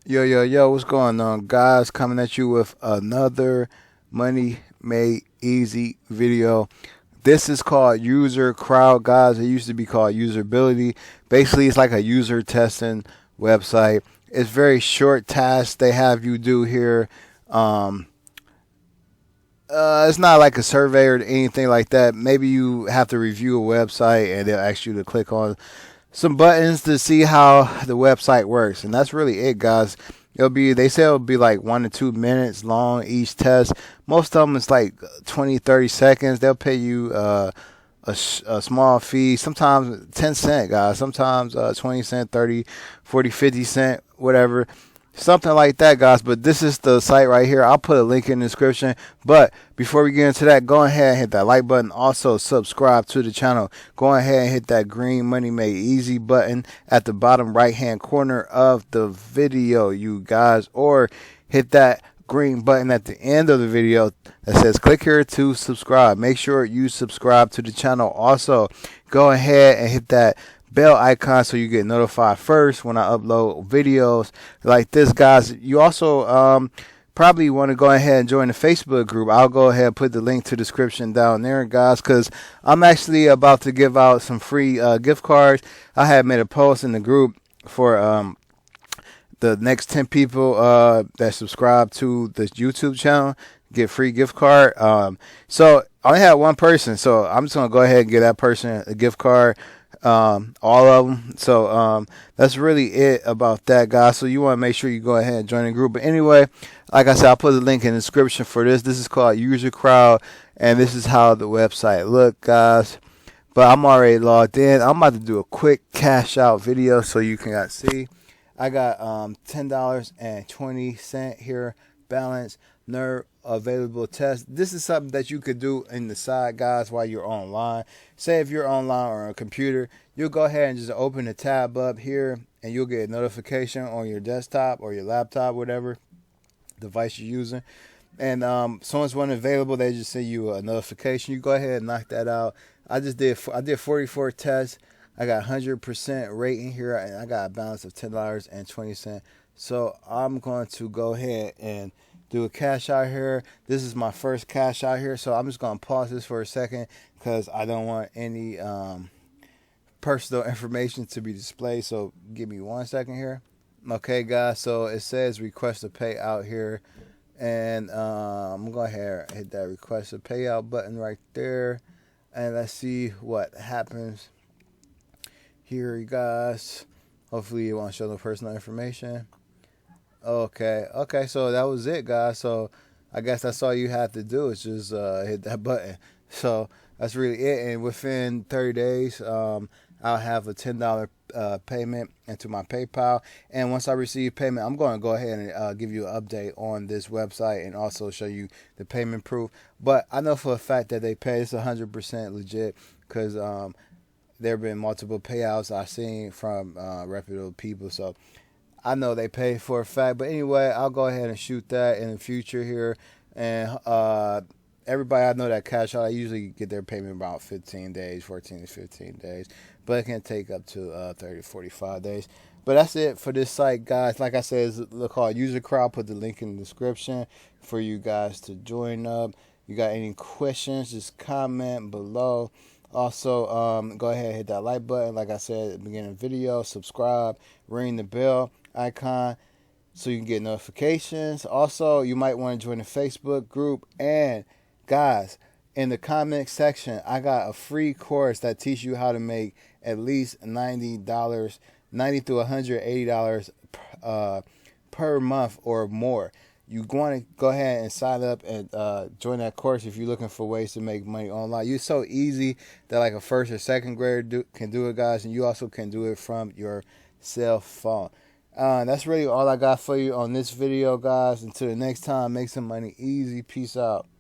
Yo, what's going on, guys? Coming at you with another Money Made Easy video. This is called USERCROWD, guys. It used to be called Usability. Basically, it's like a user testing website. It's very short tasks they have you do here. Um, it's not like a survey or anything like that. Maybe you have to review a website and they'll ask you to click on some buttons to see how the website works, and that's really it, guys. They say it'll be like 1 to 2 minutes long each test. Most of them it's like 20, 30 seconds. They'll pay you a small fee, sometimes 10 cent, guys, sometimes 20 cent, 30, 40, 50 cent, whatever. Something like that, guys. But this is the site right here. I'll put a link in the description. But before we get into that, go ahead and hit that like button. Also, subscribe to the channel. Go ahead and hit that green Money Made Easy button at the bottom right-hand corner of the video, you guys. Or hit that green button at the end of the video that says click here to subscribe. Make sure you subscribe to the channel. Also, go ahead and hit that bell icon so you get notified first when I upload videos like this, guys. You also probably want to go ahead and join the Facebook group. I'll go ahead and put the link to the description down there, guys, because I'm actually about to give out some free gift cards. I had made a post in the group for the next 10 people that subscribe to this YouTube channel get free gift card. So I only had one person, so I'm just gonna go ahead and give that person a gift card. All of them. So that's really it about that, guys. So you want to make sure you go ahead and join the group. But anyway, like I said, I'll put the link in the description for this. This is called USERCROWD, and this is how the website look, guys. But I'm already logged in. I'm about to do a quick cash out video so you can see. I got $10.20 here balance. NERD available test. This is something that you could do in the side, guys, while you're online. Say if you're online or on a computer, you'll go ahead and just open the tab up here and you'll get a notification on your desktop or your laptop, whatever device you're using. And someone's one available, they just send you a notification. You go ahead and knock that out. I did 44 tests. I got 100% rating here, and I got a balance of $10.20. So I'm going to go ahead and do a cash out here. This is my first cash out here, so I'm just going to pause this for a second because I don't want any personal information to be displayed. So give me 1 second here. Okay, guys, so it says request a payout here, and I'm going to go ahead and hit that request a payout button right there, and let's see what happens here, you guys. Hopefully you won't show no personal information. Okay, so that was it, guys. So I guess that's all you have to do is just hit that button. So that's really it, and within 30 days I'll have a $10 payment into my PayPal, and once I receive payment, I'm going to go ahead and give you an update on this website and also show you the payment proof. But I know for a fact that they pay. It's 100% legit because there have been multiple payouts I've seen from reputable people, so I know they pay for a fact. But anyway, I'll go ahead and shoot that in the future here. And everybody I know that cash out, I usually get their payment about 15 days, 14 to 15 days. But it can take up to 30 to 45 days. But that's it for this site, guys. Like I said, it's called USERCROWD. Put the link in the description for you guys to join up. You got any questions, just comment below. Also, go ahead and hit that like button. Like I said at the beginning of the video, subscribe, ring the bell icon so you can get notifications. Also, you might want to join the Facebook group. And guys, in the comment section, I got a free course that teaches you how to make at least $90 to $180 per month or more. You want to go ahead and sign up and join that course if you're looking for ways to make money online. It's so easy that like a first or second grader can do it, guys, and you also can do it from your cell phone. That's really all I got for you on this video, guys. Until the next time, make some money easy. Peace out.